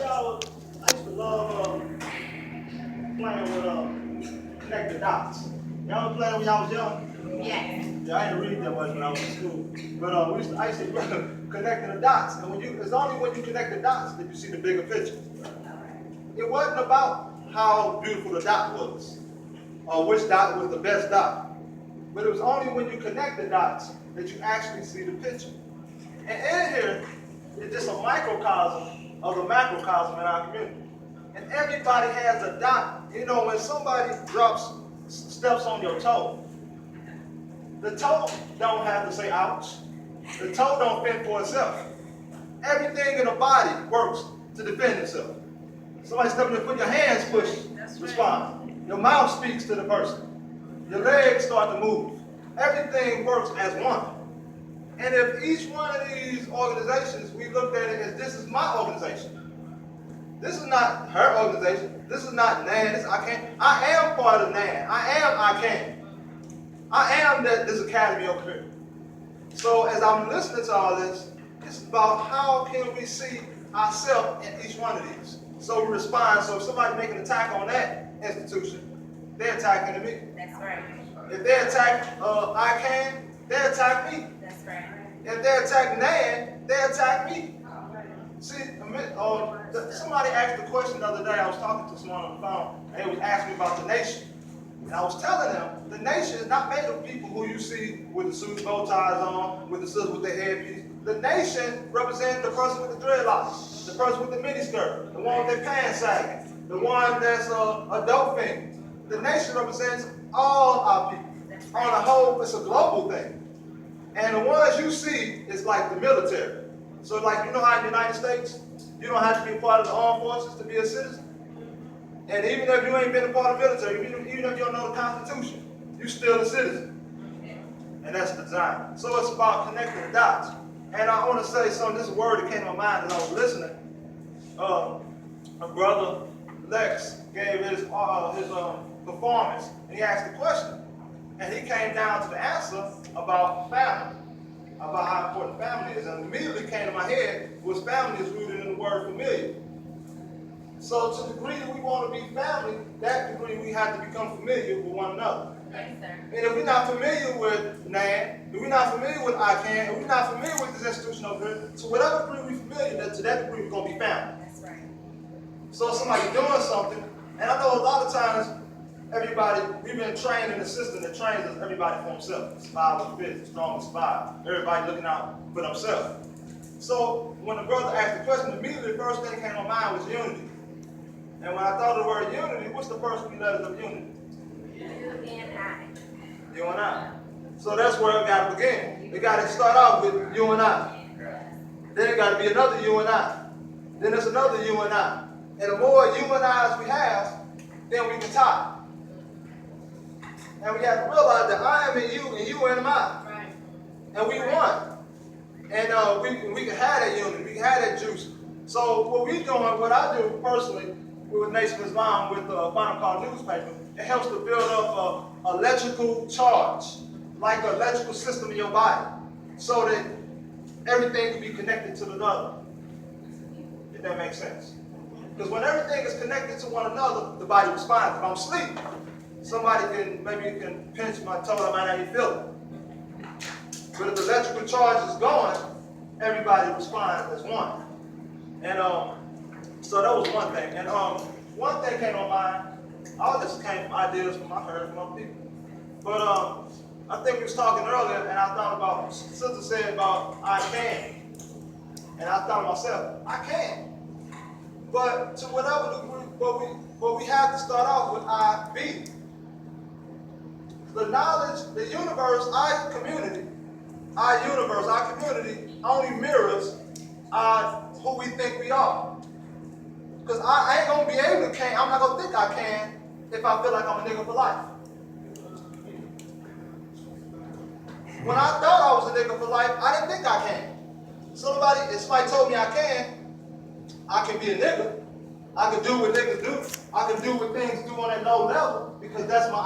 I used to love playing with connect the dots. Y'all playing when y'all was young? Yes. Yeah, I didn't read that much when I was in school. But I used to connect the dots. And it's only when you connect the dots that you see the bigger picture. It wasn't about how beautiful the dot was, or which dot was the best dot. But it was only when you connect the dots that you actually see the picture. And in here, it's just a microcosm of the macrocosm in our community. And everybody has a dot. You know, when somebody steps on your toe, the toe don't have to say ouch. The toe don't fend for itself. Everything in the body works to defend itself. Somebody steps on your foot, your hands push, respond. Your mouth speaks to the person. Your legs start to move. Everything works as one. And if each one of these organizations, we looked at it as this is my organization. This is not her organization. This is not NAN. This I can. I am part of NAN. I can. I am this academy over here. So as I'm listening to all this, it's about how can we see ourselves in each one of these. So we respond. So if somebody make an attack on that institution, they're attacking me. That's right. If they attack ICANN, they attack me. That's right. If they attack NAN, they attack me. See, somebody asked a question the other day. I was talking to someone on the phone, and they was asking me about the nation. And I was telling them, the nation is not made of people who you see with the suits, bow ties on, with the sisters with their headpiece. The nation represents the person with the dreadlocks, the person with the miniskirt, the one with their pants sagging, the one that's a dope fiend. The nation represents all our people. On the whole, it's a global thing. And the ones you see is like the military. So like, you know how in the United States, you don't have to be a part of the armed forces to be a citizen? And even if you ain't been a part of the military, even if you don't know the Constitution, you're still a citizen. And that's the design. So it's about connecting the dots. And I want to say something, this word that came to my mind as I was listening. My brother Lex gave his performance, and he asked a question. And he came down to the answer about family, about how important family is. And immediately came to my head was family is rooted in the word familiar. So to the degree that we want to be family, that degree we have to become familiar with one another. Yes, sir. And if we're not familiar with NAN, if we're not familiar with ICANN, if we're not familiar with this institution over here, to whatever degree we're familiar, to that degree we're going to be family. That's right. So if somebody's doing something, and I know a lot of times, we've been trained in a system that trains us, everybody for himself. Survival of the fittest, strong survive. Everybody looking out for themselves. So when the brother asked the question, immediately the first thing that came to mind was unity. And when I thought of the word unity, what's the first three letters of unity? You and I. You and I. So that's where it got to begin. It got to start out with you and I. Then it got to be another you and I. Then there's another you and I. And the more you and I's we have, then we can tie. And we have to realize that I am in you and you in I. Right. And we one. And we can have that unity, we can have that juice. So what I do personally with Nation Islam with the Final Call newspaper, it helps to build up an electrical charge, like an electrical system in your body, so that everything can be connected to another. If that makes sense. Because when everything is connected to one another, the body responds. If I'm asleep, somebody can pinch my toe, I might not even feel it. But if the electrical charge is going, everybody responds as one. And so that was one thing. And one thing came on mind. All this came from ideas from I heard from other people. But I think we was talking earlier, and I thought about sister said about I can, and I thought to myself, I can. But to whatever degree, but we have to start off with I be. The knowledge, the universe, our community only mirrors who we think we are. Because I ain't gonna be able to I'm not gonna think I can if I feel like I'm a nigga for life. When I thought I was a nigga for life, I didn't think I can. If somebody told me I can be a nigga. I can do what niggas do. I can do what things do on that low level because that's my